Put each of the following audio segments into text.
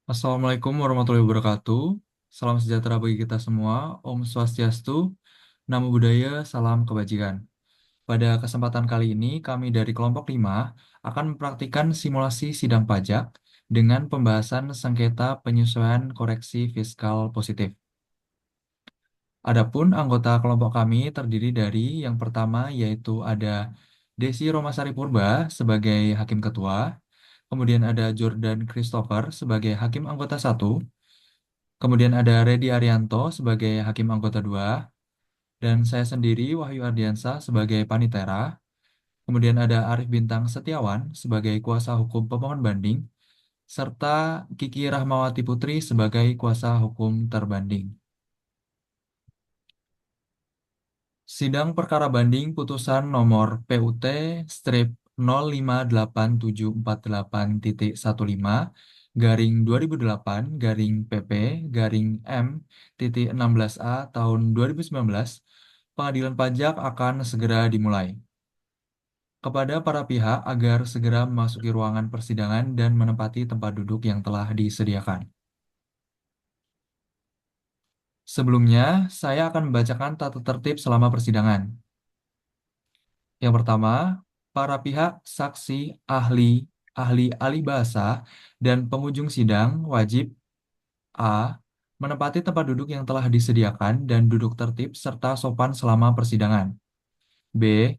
Assalamualaikum warahmatullahi wabarakatuh. Salam sejahtera bagi kita semua. Om Swastiastu, Namo Buddhaya, Salam Kebajikan. Pada kesempatan kali ini, kami dari kelompok 5 akan mempraktikkan simulasi sidang pajak dengan pembahasan sengketa penyesuaian koreksi fiskal positif. Adapun anggota kelompok kami terdiri dari yang pertama yaitu ada Desi Romasari Purba sebagai Hakim Ketua, kemudian ada Jordan Christopher sebagai Hakim Anggota 1. Kemudian ada Redi Arianto sebagai Hakim Anggota 2, dan saya sendiri Wahyu Ardiansah sebagai Panitera. Kemudian ada Arif Bintang Setiawan sebagai Kuasa Hukum Pemohon Banding, serta Kiki Rahmawati Putri sebagai Kuasa Hukum Terbanding. Sidang Perkara Banding Putusan Nomor PUT strip 058.748.15 garing 2008 garing PP garing M titik 16A tahun 2019, Pengadilan Pajak akan segera dimulai. Kepada para pihak agar segera memasuki ruangan persidangan dan menempati tempat duduk yang telah disediakan. Sebelumnya, saya akan membacakan tata tertib selama persidangan. Yang pertama, para pihak saksi, ahli, ahli bahasa, dan pengunjung sidang wajib A. Menempati tempat duduk yang telah disediakan dan duduk tertib serta sopan selama persidangan. B.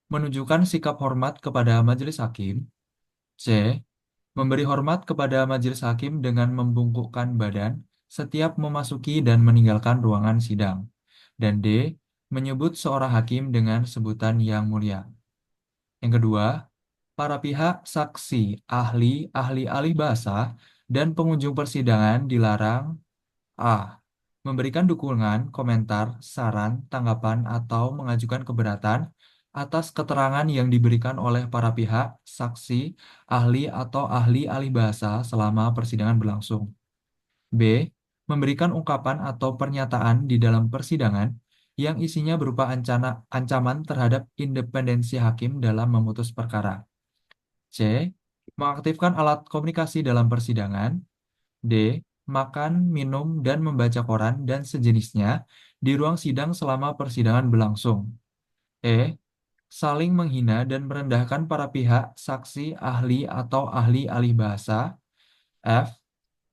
Menunjukkan sikap hormat kepada majelis hakim. C. Memberi hormat kepada majelis hakim dengan membungkukkan badan setiap memasuki dan meninggalkan ruangan sidang. Dan D. Menyebut seorang hakim dengan sebutan yang mulia. Yang kedua, para pihak saksi, ahli bahasa, dan pengunjung persidangan dilarang A. Memberikan dukungan, komentar, saran, tanggapan, atau mengajukan keberatan atas keterangan yang diberikan oleh para pihak, saksi, ahli, atau ahli bahasa selama persidangan berlangsung. B. Memberikan ungkapan atau pernyataan di dalam persidangan yang isinya berupa ancaman terhadap independensi hakim dalam memutus perkara. C. Mengaktifkan alat komunikasi dalam persidangan. D. Makan, minum, dan membaca koran dan sejenisnya di ruang sidang selama persidangan berlangsung. E. Saling menghina dan merendahkan para pihak, saksi, ahli, atau ahli bahasa. F.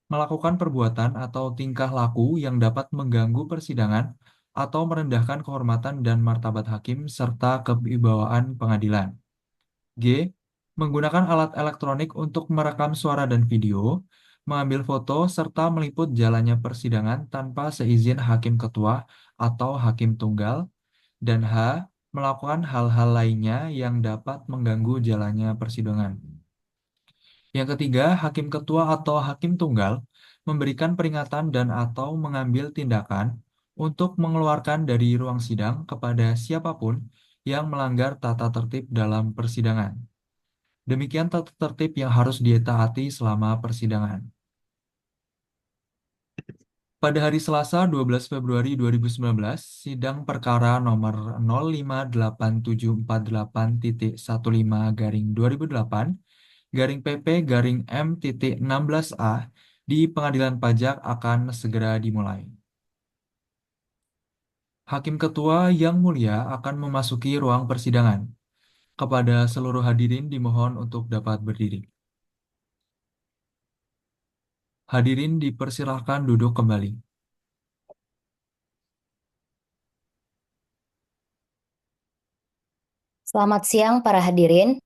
Melakukan perbuatan atau tingkah laku yang dapat mengganggu persidangan atau merendahkan kehormatan dan martabat hakim serta kewibawaan pengadilan. G. Menggunakan alat elektronik untuk merekam suara dan video, mengambil foto, serta meliput jalannya persidangan tanpa seizin hakim ketua atau hakim tunggal. Dan H. Melakukan hal-hal lainnya yang dapat mengganggu jalannya persidangan. Yang ketiga, hakim ketua atau hakim tunggal memberikan peringatan dan atau mengambil tindakan untuk mengeluarkan dari ruang sidang kepada siapapun yang melanggar tata tertib dalam persidangan. Demikian tata tertib yang harus ditaati selama persidangan. Pada hari Selasa 12 Februari 2019, sidang perkara nomor 058.748.15 garing PP garing M.16A di Pengadilan Pajak akan segera dimulai. Hakim Ketua yang mulia akan memasuki ruang persidangan. Kepada seluruh hadirin dimohon untuk dapat berdiri. Hadirin dipersilahkan duduk kembali. Selamat siang para hadirin.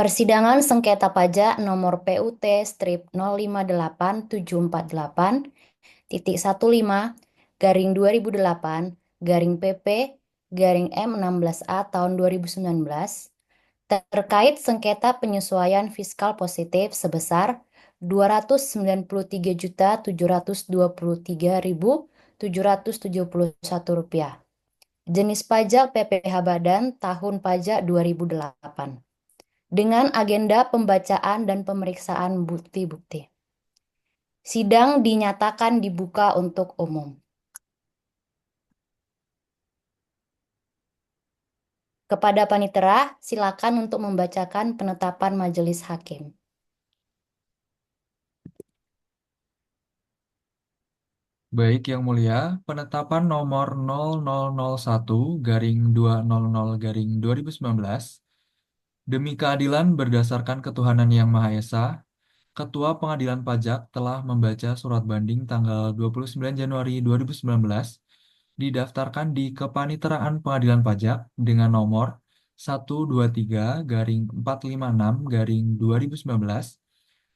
Persidangan sengketa pajak nomor PUT strip 058.748.15 garing 2008 garing PP garing M16A tahun 2019 terkait sengketa penyesuaian fiskal positif sebesar Rp293.723.771 jenis pajak PPh Badan tahun pajak 2008 dengan agenda pembacaan dan pemeriksaan bukti-bukti. Sidang dinyatakan dibuka untuk umum. Kepada Panitera, silakan untuk membacakan penetapan majelis hakim. Baik Yang Mulia, penetapan nomor 0001 garing 200 garing 2019 demi keadilan berdasarkan ketuhanan yang Maha Esa, Ketua Pengadilan Pajak telah membaca surat banding tanggal 29 Januari 2019 didaftarkan di Kepaniteraan Pengadilan Pajak dengan nomor 123 garing 456 garing 2019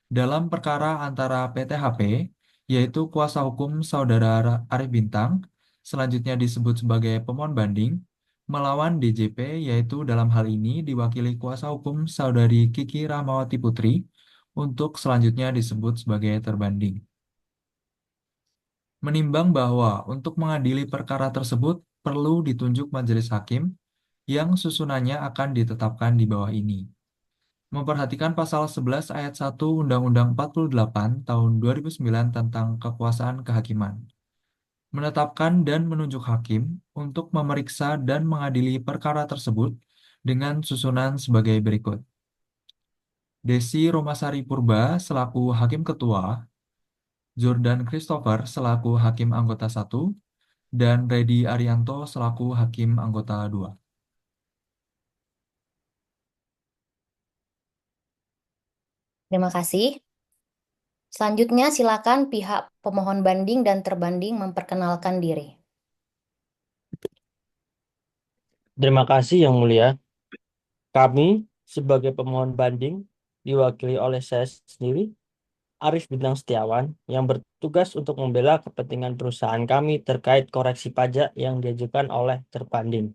dalam perkara antara PTHP, yaitu kuasa hukum Saudara Arif Bintang, selanjutnya disebut sebagai pemohon banding, melawan DJP, yaitu dalam hal ini diwakili kuasa hukum Saudari Kiki Rahmawati Putri, untuk selanjutnya disebut sebagai terbanding. Menimbang bahwa untuk mengadili perkara tersebut perlu ditunjuk majelis hakim yang susunannya akan ditetapkan di bawah ini. Memperhatikan pasal 11 ayat 1 Undang-Undang 48 tahun 2009 tentang kekuasaan kehakiman. Menetapkan dan menunjuk hakim untuk memeriksa dan mengadili perkara tersebut dengan susunan sebagai berikut. Desi Romasari Purba selaku Hakim Ketua, Jordan Christopher selaku Hakim Anggota 1, dan Redi Arianto selaku Hakim Anggota 2. Terima kasih. Selanjutnya, silakan pihak pemohon banding dan terbanding memperkenalkan diri. Terima kasih Yang Mulia. Kami sebagai pemohon banding diwakili oleh saya sendiri, Arif Bintang Setiawan, yang bertugas untuk membela kepentingan perusahaan kami terkait koreksi pajak yang diajukan oleh terbanding.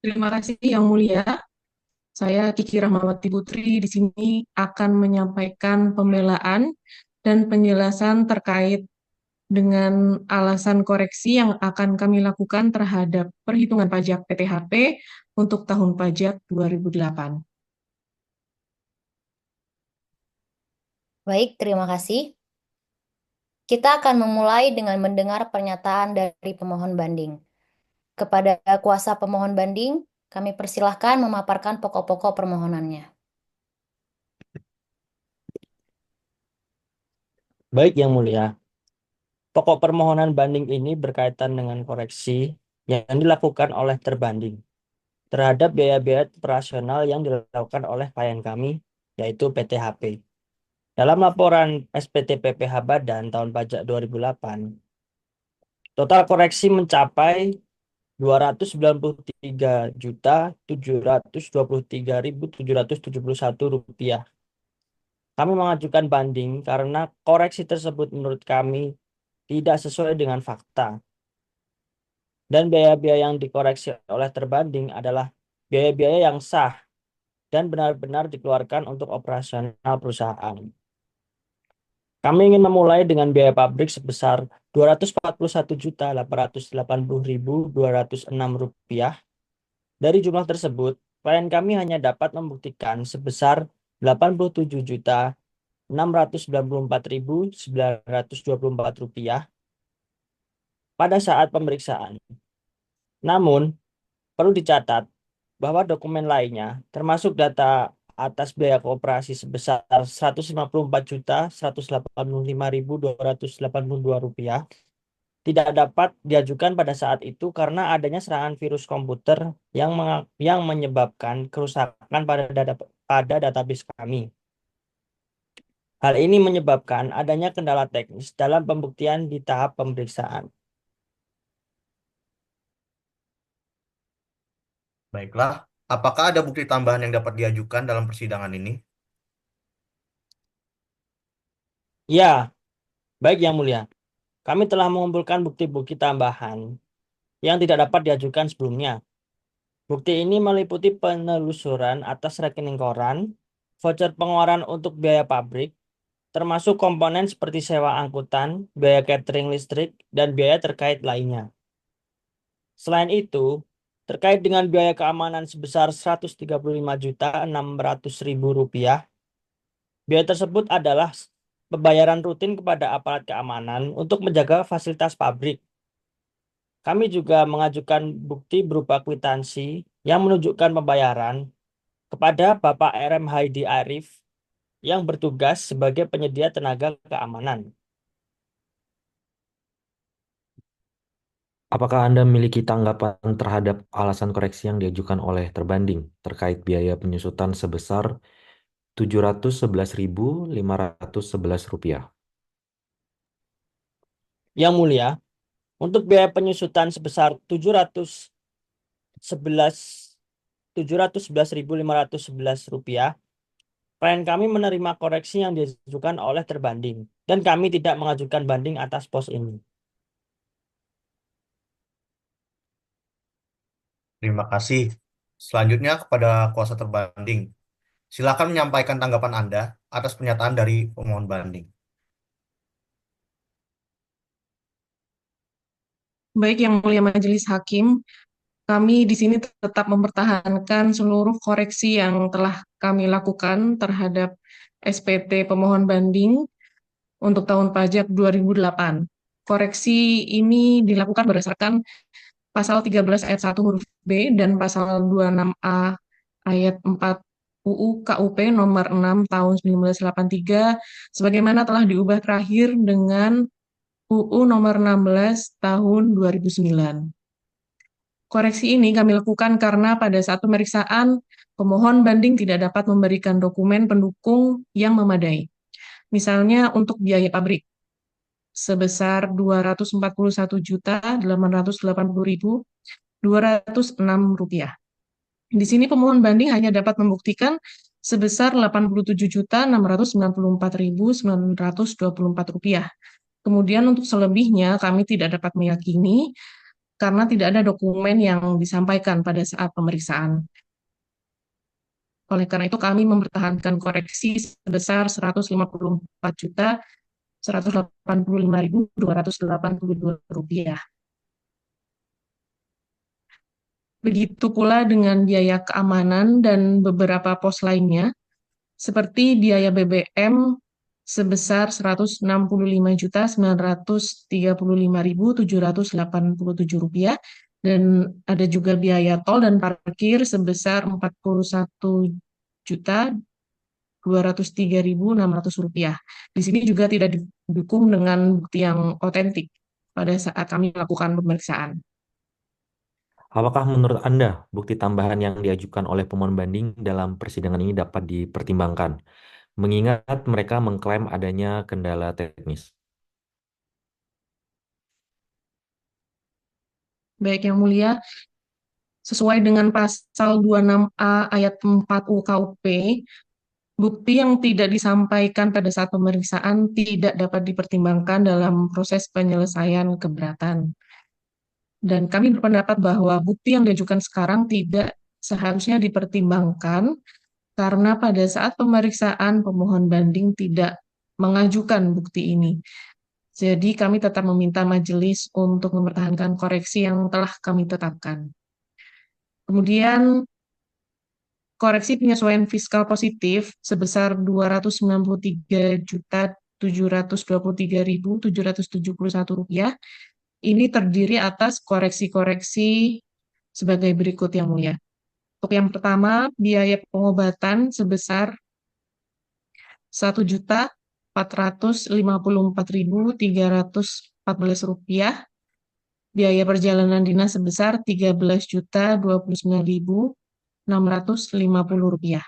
Terima kasih Yang Mulia. Saya Kiki Rahmawati Putri di sini akan menyampaikan pembelaan dan penjelasan terkait dengan alasan koreksi yang akan kami lakukan terhadap perhitungan pajak PTHP untuk tahun pajak 2008. Baik, terima kasih. Kita akan memulai dengan mendengar pernyataan dari pemohon banding. Kepada kuasa pemohon banding, kami persilahkan memaparkan pokok-pokok permohonannya. Baik Yang Mulia, pokok permohonan banding ini berkaitan dengan koreksi yang dilakukan oleh terbanding terhadap biaya-biaya operasional yang dilakukan oleh klien kami, yaitu PTHP. Dalam laporan SPT PPH Badan tahun pajak 2008, total koreksi mencapai 293.723.771 rupiah. Kami mengajukan banding karena koreksi tersebut menurut kami tidak sesuai dengan fakta. Dan biaya-biaya yang dikoreksi oleh terbanding adalah biaya-biaya yang sah dan benar-benar dikeluarkan untuk operasional perusahaan. Kami ingin memulai dengan biaya pabrik sebesar Rp241.880.206. Dari jumlah tersebut, klien kami hanya dapat membuktikan sebesar Rp87.694.924 pada saat pemeriksaan. Namun, perlu dicatat bahwa dokumen lainnya, termasuk data atas biaya kooperasi sebesar Rp154.185.282, tidak dapat diajukan pada saat itu karena adanya serangan virus komputer yang menyebabkan kerusakan pada database kami. Hal ini menyebabkan adanya kendala teknis dalam pembuktian di tahap pemeriksaan. Baiklah, apakah ada bukti tambahan yang dapat diajukan dalam persidangan ini? Ya, baik Yang Mulia. Kami telah mengumpulkan bukti-bukti tambahan yang tidak dapat diajukan sebelumnya. Bukti ini meliputi penelusuran atas rekening koran, voucher pengeluaran untuk biaya pabrik, termasuk komponen seperti sewa angkutan, biaya catering listrik, dan biaya terkait lainnya. Selain itu, terkait dengan biaya keamanan sebesar Rp135.600.000, biaya tersebut adalah pembayaran rutin kepada aparat keamanan untuk menjaga fasilitas pabrik. Kami juga mengajukan bukti berupa kwitansi yang menunjukkan pembayaran kepada Bapak RM Haidi Arif yang bertugas sebagai penyedia tenaga keamanan. Apakah Anda memiliki tanggapan terhadap alasan koreksi yang diajukan oleh terbanding terkait biaya penyusutan sebesar Rp711.511? Yang mulia, untuk biaya penyusutan sebesar 711.511 rupiah, klien kami menerima koreksi yang diajukan oleh terbanding dan kami tidak mengajukan banding atas pos ini. Terima kasih. Selanjutnya kepada kuasa terbanding. Silakan menyampaikan tanggapan Anda atas pernyataan dari pemohon banding. Baik, Yang Mulia Majelis Hakim, kami di sini tetap mempertahankan seluruh koreksi yang telah kami lakukan terhadap SPT pemohon banding untuk tahun pajak 2008. Koreksi ini dilakukan berdasarkan pasal 13 ayat 1 huruf B dan pasal 26A ayat 4 UU KUP nomor 6 tahun 1983 sebagaimana telah diubah terakhir dengan UU nomor 16 tahun 2009. Koreksi ini kami lakukan karena pada saat pemeriksaan, pemohon banding tidak dapat memberikan dokumen pendukung yang memadai. Misalnya untuk biaya pabrik sebesar Rp241.880.206. Di sini pemohon banding hanya dapat membuktikan sebesar Rp87.694.924. Kemudian untuk selebihnya kami tidak dapat meyakini karena tidak ada dokumen yang disampaikan pada saat pemeriksaan. Oleh karena itu kami mempertahankan koreksi sebesar Rp154.185.282. Begitu pula dengan biaya keamanan dan beberapa pos lainnya, seperti biaya BBM sebesar Rp165.935.787 dan ada juga biaya tol dan parkir sebesar Rp41.203.600. Di sini juga tidak didukung dengan bukti yang otentik pada saat kami melakukan pemeriksaan. Apakah menurut Anda bukti tambahan yang diajukan oleh pemohon banding dalam persidangan ini dapat dipertimbangkan, mengingat mereka mengklaim adanya kendala teknis? Baik, Yang Mulia, sesuai dengan pasal 26A ayat 4 UKUP, bukti yang tidak disampaikan pada saat pemeriksaan tidak dapat dipertimbangkan dalam proses penyelesaian keberatan. Dan kami berpendapat bahwa bukti yang diajukan sekarang tidak seharusnya dipertimbangkan karena pada saat pemeriksaan pemohon banding tidak mengajukan bukti ini. Jadi kami tetap meminta majelis untuk mempertahankan koreksi yang telah kami tetapkan. Kemudian koreksi penyesuaian fiskal positif sebesar Rp293.723.771 ini terdiri atas koreksi-koreksi sebagai berikut, Yang Mulia. Untuk yang pertama, biaya pengobatan sebesar Rp1.454.314, biaya perjalanan dinas sebesar Rp13.029.650.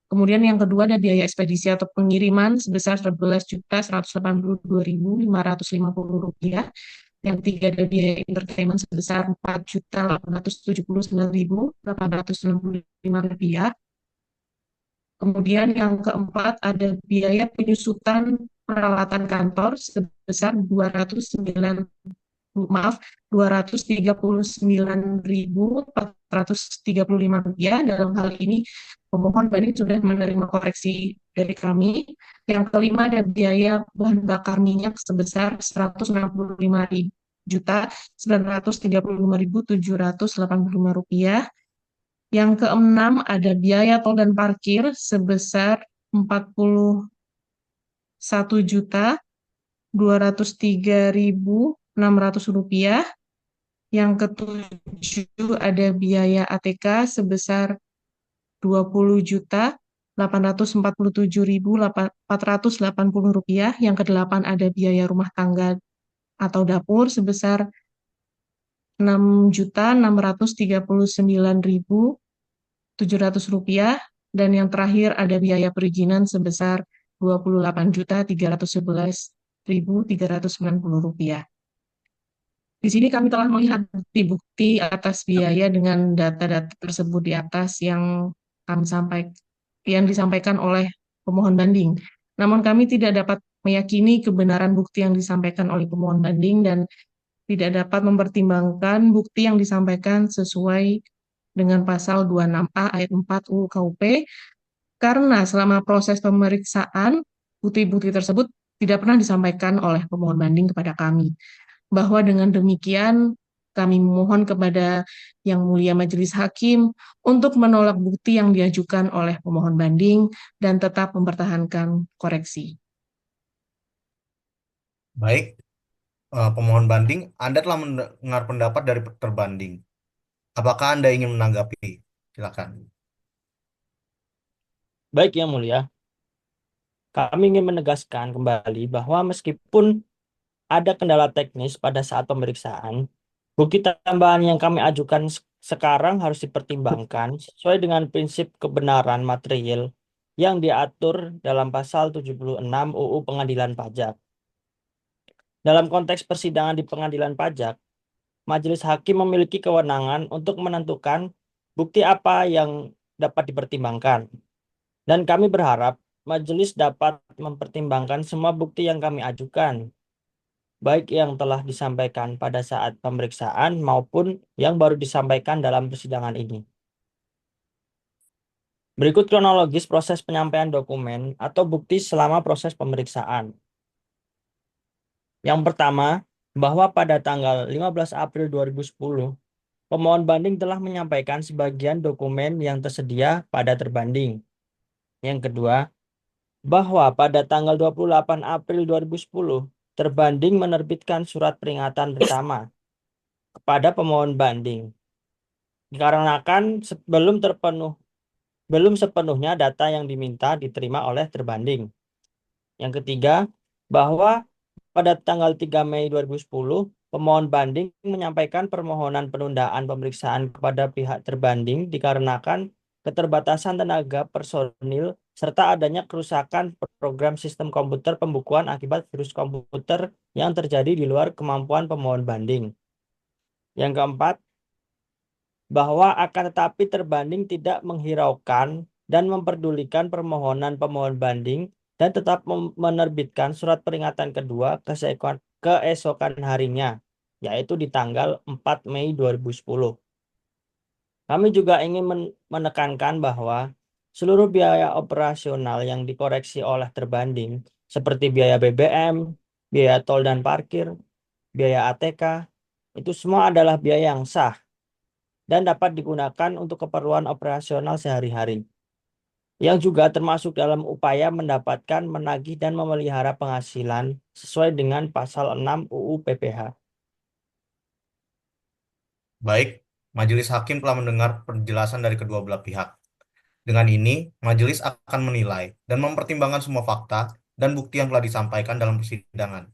Kemudian yang kedua ada biaya ekspedisi atau pengiriman sebesar Rp11.182.550. Yang ketiga ada biaya entertainment sebesar Rp4.879.865. Kemudian yang keempat ada biaya penyusutan peralatan kantor sebesar Rp239.435. Dalam hal ini pemohon banding sudah menerima koreksi dari kami. Yang kelima ada biaya bahan bakar minyak sebesar Rp165.935.785. Yang keenam ada biaya tol dan parkir sebesar Rp41.203.600. Yang ketujuh ada biaya ATK sebesar Rp847.480. Yang kedelapan ada biaya rumah tangga atau dapur sebesar Rp6.639.700. Dan yang terakhir ada biaya perizinan sebesar Rp28.311.390. Di sini kami telah melihat bukti-bukti atas biaya dengan data-data tersebut di atas yang disampaikan oleh pemohon banding. Namun kami tidak dapat meyakini kebenaran bukti yang disampaikan oleh pemohon banding dan tidak dapat mempertimbangkan bukti yang disampaikan sesuai dengan pasal 26A ayat 4 UU KUP karena selama proses pemeriksaan bukti-bukti tersebut tidak pernah disampaikan oleh pemohon banding kepada kami. Bahwa dengan demikian kami memohon kepada Yang Mulia Majelis Hakim untuk menolak bukti yang diajukan oleh pemohon banding dan tetap mempertahankan koreksi. Baik, pemohon banding, Anda telah mendengar pendapat dari terbanding. Apakah Anda ingin menanggapi? Silakan. Baik, Yang Mulia. Kami ingin menegaskan kembali bahwa meskipun ada kendala teknis pada saat pemeriksaan, bukti tambahan yang kami ajukan sekarang harus dipertimbangkan sesuai dengan prinsip kebenaran material yang diatur dalam pasal 76 UU Pengadilan Pajak. Dalam konteks persidangan di pengadilan pajak, majelis hakim memiliki kewenangan untuk menentukan bukti apa yang dapat dipertimbangkan. Dan kami berharap majelis dapat mempertimbangkan semua bukti yang kami ajukan, baik yang telah disampaikan pada saat pemeriksaan maupun yang baru disampaikan dalam persidangan ini. Berikut kronologis proses penyampaian dokumen atau bukti selama proses pemeriksaan. Yang pertama, bahwa pada tanggal 15 April 2010, pemohon banding telah menyampaikan sebagian dokumen yang tersedia pada terbanding. Yang kedua, bahwa pada tanggal 28 April 2010, terbanding menerbitkan surat peringatan pertama kepada pemohon banding. Dikarenakan belum sepenuhnya data yang diminta diterima oleh terbanding. Yang ketiga, bahwa pada tanggal 3 Mei 2010, pemohon banding menyampaikan permohonan penundaan pemeriksaan kepada pihak terbanding dikarenakan keterbatasan tenaga personil serta adanya kerusakan program sistem komputer pembukuan akibat virus komputer yang terjadi di luar kemampuan pemohon banding. Yang keempat, bahwa akan tetapi terbanding tidak menghiraukan dan memperdulikan permohonan pemohon banding dan tetap menerbitkan surat peringatan kedua keesokan harinya, yaitu di tanggal 4 Mei 2010. Kami juga ingin menekankan bahwa seluruh biaya operasional yang dikoreksi oleh terbanding, seperti biaya BBM, biaya tol dan parkir, biaya ATK, itu semua adalah biaya yang sah dan dapat digunakan untuk keperluan operasional sehari-hari, yang juga termasuk dalam upaya mendapatkan, menagih, dan memelihara penghasilan sesuai dengan pasal 6 UU PPH. Baik, majelis hakim telah mendengar penjelasan dari kedua belah pihak. Dengan ini, majelis akan menilai dan mempertimbangkan semua fakta dan bukti yang telah disampaikan dalam persidangan.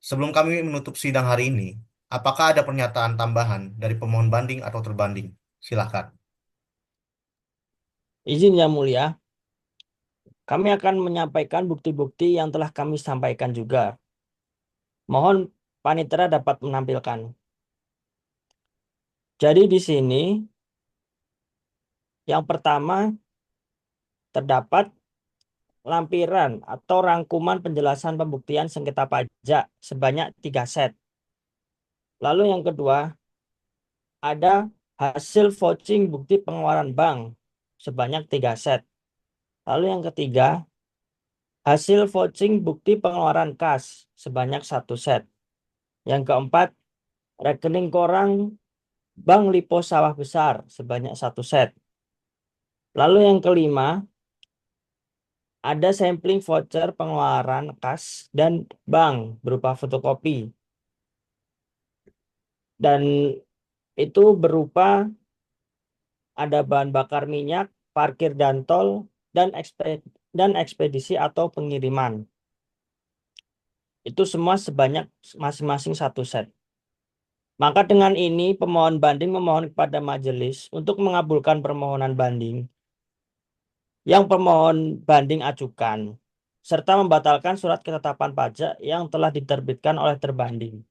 Sebelum kami menutup sidang hari ini, apakah ada pernyataan tambahan dari pemohon banding atau terbanding? Silakan. Izin Yang Mulia, kami akan menyampaikan bukti-bukti yang telah kami sampaikan juga. Mohon panitera dapat menampilkan. Jadi di sini, yang pertama, terdapat lampiran atau rangkuman penjelasan pembuktian sengketa pajak sebanyak 3 set. Lalu yang kedua, ada hasil vouching bukti pengeluaran bank sebanyak 3 set. Lalu yang ketiga, hasil vouching bukti pengeluaran kas sebanyak 1 set. Yang keempat, rekening koran Bank Lipo Sawah Besar sebanyak 1 set. Lalu yang kelima, ada sampling voucher pengeluaran kas dan bank berupa fotokopi. Dan itu berupa ada bahan bakar minyak, parkir dan tol, dan ekspedisi atau pengiriman. Itu semua sebanyak masing-masing satu set. Maka dengan ini pemohon banding memohon kepada majelis untuk mengabulkan permohonan banding yang pemohon banding ajukan, serta membatalkan surat ketetapan pajak yang telah diterbitkan oleh terbanding.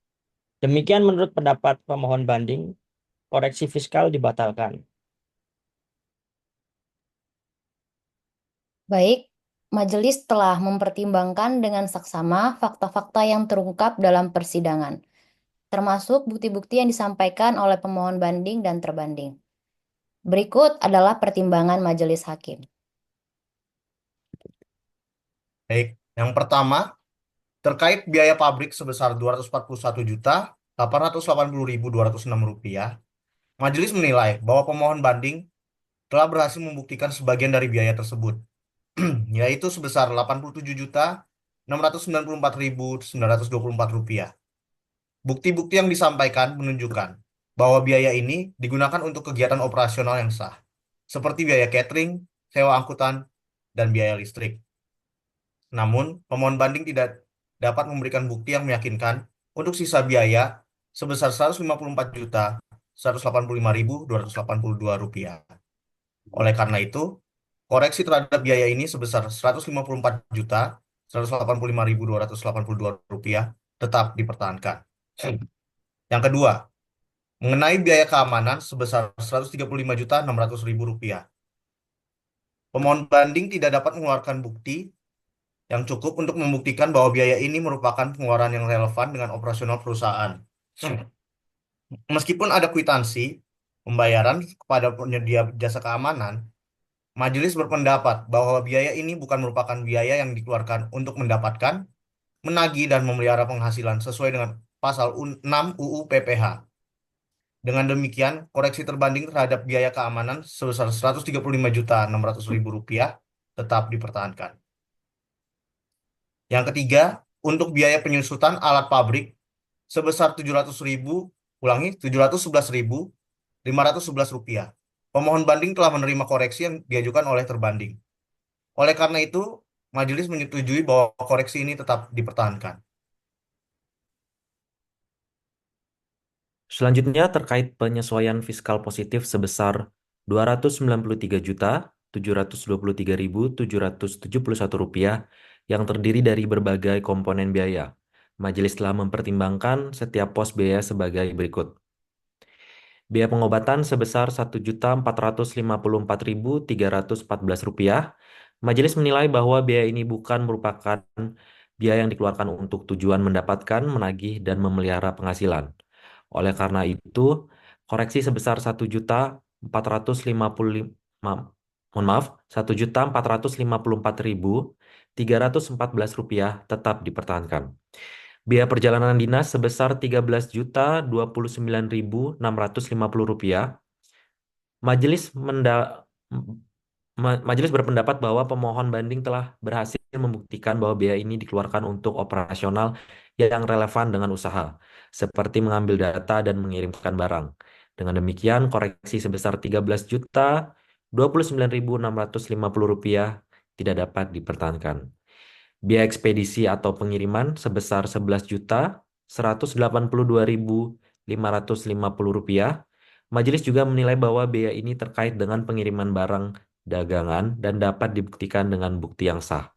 Demikian menurut pendapat pemohon banding, koreksi fiskal dibatalkan. Baik, majelis telah mempertimbangkan dengan saksama fakta-fakta yang terungkap dalam persidangan, termasuk bukti-bukti yang disampaikan oleh pemohon banding dan terbanding. Berikut adalah pertimbangan majelis hakim. Baik, yang pertama, terkait biaya pabrik sebesar Rp241.880.206, majelis menilai bahwa pemohon banding telah berhasil membuktikan sebagian dari biaya tersebut, yaitu sebesar Rp87.694.924. Bukti-bukti yang disampaikan menunjukkan bahwa biaya ini digunakan untuk kegiatan operasional yang sah, seperti biaya catering, sewa angkutan, dan biaya listrik. Namun, pemohon banding tidak dapat memberikan bukti yang meyakinkan untuk sisa biaya sebesar Rp154.185.282. Oleh karena itu, koreksi terhadap biaya ini sebesar Rp154.185.282 tetap dipertahankan. Yang kedua, mengenai biaya keamanan sebesar Rp135.600.000. Pemohon banding tidak dapat mengeluarkan bukti yang cukup untuk membuktikan bahwa biaya ini merupakan pengeluaran yang relevan dengan operasional perusahaan. Meskipun ada kwitansi pembayaran kepada penyedia jasa keamanan, majelis berpendapat bahwa biaya ini bukan merupakan biaya yang dikeluarkan untuk mendapatkan, menagih, dan memelihara penghasilan sesuai dengan pasal 6 UU PPH. Dengan demikian, koreksi terbanding terhadap biaya keamanan sebesar Rp135.600.000 tetap dipertahankan. Yang ketiga, untuk biaya penyusutan alat pabrik sebesar Rp711.511. Pemohon banding telah menerima koreksi yang diajukan oleh terbanding. Oleh karena itu, majelis menyetujui bahwa koreksi ini tetap dipertahankan. Selanjutnya terkait penyesuaian fiskal positif sebesar Rp293.723.771 yang terdiri dari berbagai komponen biaya. Majelis telah mempertimbangkan setiap pos biaya sebagai berikut. Biaya pengobatan sebesar Rp1.454.314. Majelis menilai bahwa biaya ini bukan merupakan biaya yang dikeluarkan untuk tujuan mendapatkan, menagih, dan memelihara penghasilan. Oleh karena itu, koreksi sebesar 1.454.314 tetap dipertahankan. Biaya perjalanan dinas sebesar Rp13.029.650. Majelis Majelis berpendapat bahwa pemohon banding telah berhasil membuktikan bahwa biaya ini dikeluarkan untuk operasional yang relevan dengan usaha, seperti mengambil data dan mengirimkan barang. Dengan demikian, koreksi sebesar Rp13.029.650 tidak dapat dipertahankan. Biaya ekspedisi atau pengiriman sebesar Rp11.182.550. Majelis juga menilai bahwa biaya ini terkait dengan pengiriman barang dagangan dan dapat dibuktikan dengan bukti yang sah.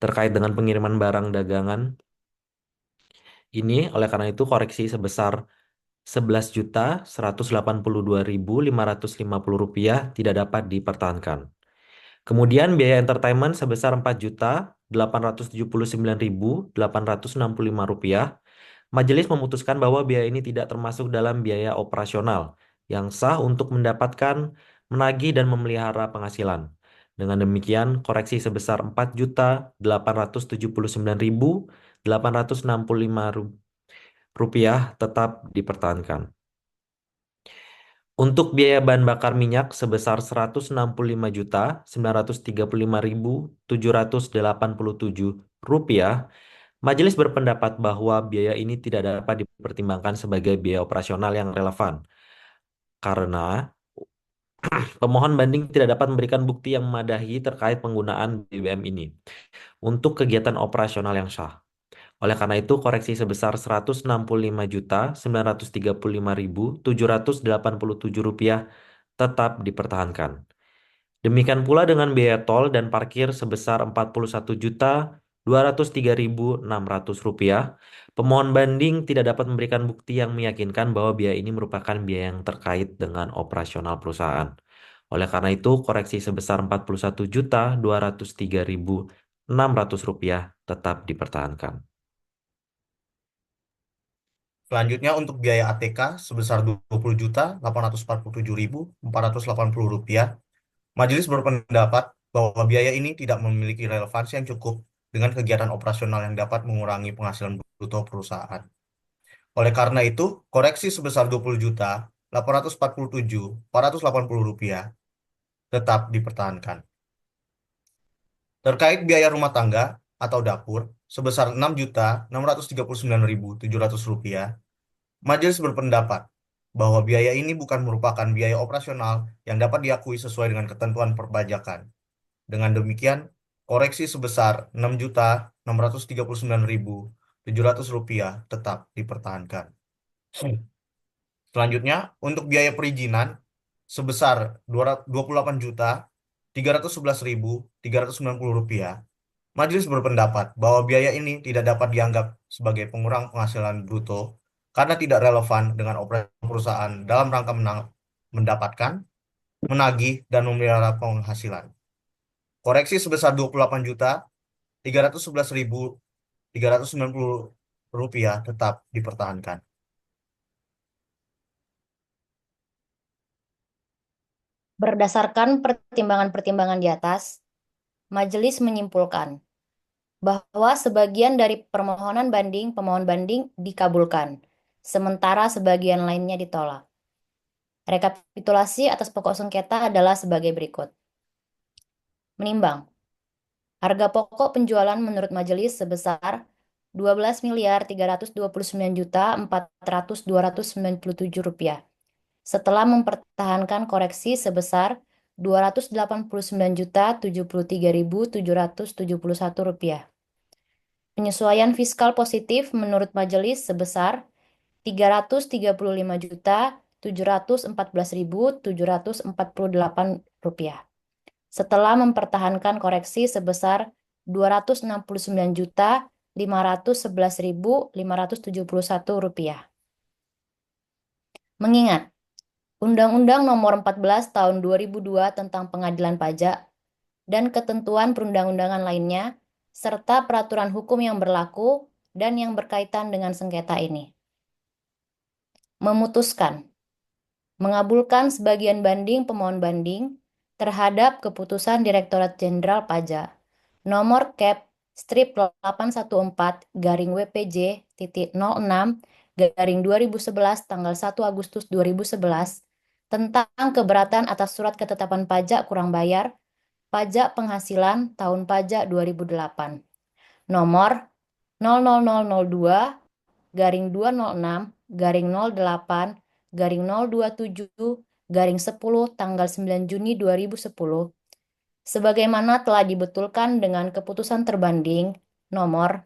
Terkait dengan pengiriman barang dagangan ini, oleh karena itu koreksi sebesar Rp11.182.550 tidak dapat dipertahankan. Kemudian biaya entertainment sebesar Rp4.879.865. Majelis memutuskan bahwa biaya ini tidak termasuk dalam biaya operasional yang sah untuk mendapatkan, menagih, dan memelihara penghasilan. Dengan demikian, koreksi sebesar Rp4.879.865 tetap dipertahankan. Untuk biaya bahan bakar minyak sebesar Rp165.935.787. Majelis berpendapat bahwa biaya ini tidak dapat dipertimbangkan sebagai biaya operasional yang relevan karena Pemohon banding tidak dapat memberikan bukti yang memadai terkait penggunaan BBM ini untuk kegiatan operasional yang sah. Oleh karena itu, koreksi sebesar Rp165.935.787 tetap dipertahankan. Demikian pula dengan biaya tol dan parkir sebesar Rp41.203.600. Pemohon banding tidak dapat memberikan bukti yang meyakinkan bahwa biaya ini merupakan biaya yang terkait dengan operasional perusahaan. Oleh karena itu, koreksi sebesar Rp41.203.600 tetap dipertahankan. Selanjutnya untuk biaya ATK sebesar Rp20.847.480. Majelis berpendapat bahwa biaya ini tidak memiliki relevansi yang cukup dengan kegiatan operasional yang dapat mengurangi penghasilan bruto perusahaan. Oleh karena itu, koreksi sebesar Rp20.847.480 tetap dipertahankan. Terkait biaya rumah tangga atau dapur sebesar Rp6.639.700, Majelis berpendapat bahwa biaya ini bukan merupakan biaya operasional yang dapat diakui sesuai dengan ketentuan perpajakan. Dengan demikian, koreksi sebesar Rp6.639.700 tetap dipertahankan. Selanjutnya, untuk biaya perizinan sebesar Rp28.311.390, Majelis berpendapat bahwa biaya ini tidak dapat dianggap sebagai pengurang penghasilan bruto karena tidak relevan dengan operasi perusahaan dalam rangka mendapatkan, menagih, dan memelihara penghasilan. Koreksi sebesar Rp28.311.390 tetap dipertahankan. Berdasarkan pertimbangan-pertimbangan di atas, majelis menyimpulkan bahwa sebagian dari permohonan banding pemohon banding dikabulkan, sementara sebagian lainnya ditolak. Rekapitulasi atas pokok sengketa adalah sebagai berikut. Menimbang, harga pokok penjualan menurut majelis sebesar Rp12.329.400.297 setelah mempertahankan koreksi sebesar Rp289.073.771. Penyesuaian fiskal positif menurut majelis sebesar Rp334.714.748 setelah mempertahankan koreksi sebesar Rp269.511.571. Mengingat Undang-Undang Nomor 14 Tahun 2002 tentang Pengadilan Pajak dan ketentuan perundang-undangan lainnya, serta peraturan hukum yang berlaku dan yang berkaitan dengan sengketa ini. Memutuskan mengabulkan sebagian banding pemohon banding terhadap keputusan Direktorat Jenderal Pajak nomor Kep strip 814-WPJ.06-2011 tanggal 1 Agustus 2011 tentang keberatan atas surat ketetapan pajak kurang bayar pajak penghasilan tahun pajak 2008 nomor 000-206-08-027-10 tanggal 9 Juni 2010 sebagaimana telah dibetulkan dengan keputusan terbanding nomor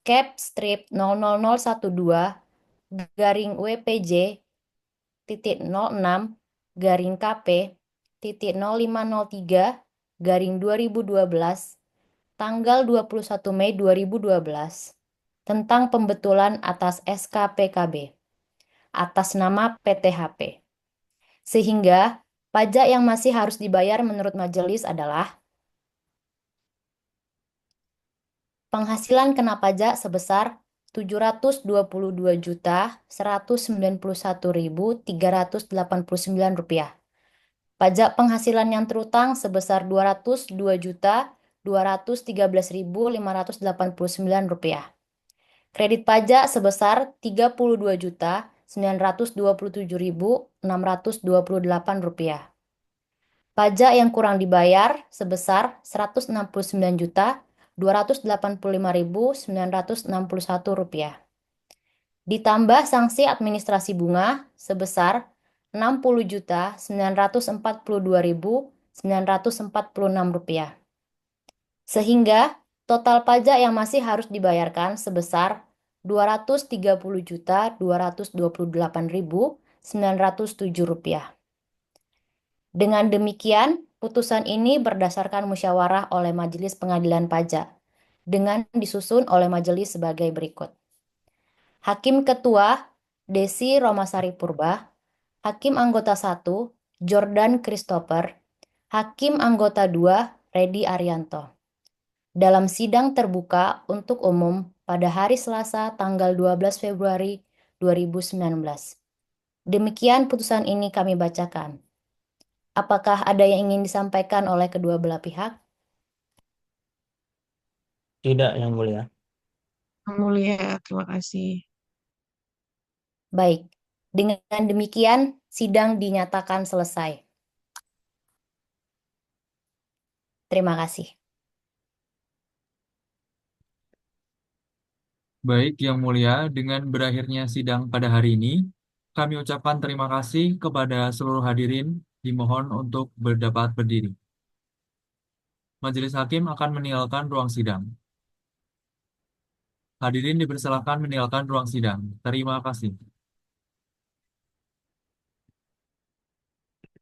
Kep strip 000-WPJ.06-KP.0503-2012 tanggal 21 Mei 2012 tentang pembetulan atas SKPKB atas nama PTHP. Sehingga pajak yang masih harus dibayar menurut majelis adalah penghasilan kena pajak sebesar Rp722.191.389. Pajak penghasilan yang terutang sebesar Rp202.213.589. Kredit pajak sebesar Rp32.927.628. Pajak yang kurang dibayar sebesar Rp169.285.961. Ditambah sanksi administrasi bunga sebesar Rp60.942.946. Sehingga total pajak yang masih harus dibayarkan sebesar Rp230.228.907. Dengan demikian, putusan ini berdasarkan musyawarah oleh Majelis Pengadilan Pajak dengan disusun oleh majelis sebagai berikut. Hakim Ketua Desi Romasari Purba, Hakim Anggota 1 Jordan Christopher, Hakim Anggota 2 Redi Arianto. Dalam sidang terbuka untuk umum pada hari Selasa tanggal 12 Februari 2019. Demikian putusan ini kami bacakan. Apakah ada yang ingin disampaikan oleh kedua belah pihak? Tidak, Yang Mulia. Yang Mulia, terima kasih. Baik, dengan demikian sidang dinyatakan selesai. Terima kasih. Baik, Yang Mulia, dengan berakhirnya sidang pada hari ini, kami ucapkan terima kasih kepada seluruh hadirin. Dimohon untuk berdapat berdiri. Majelis Hakim akan meninggalkan ruang sidang. Hadirin dipersilakan meninggalkan ruang sidang. Terima kasih.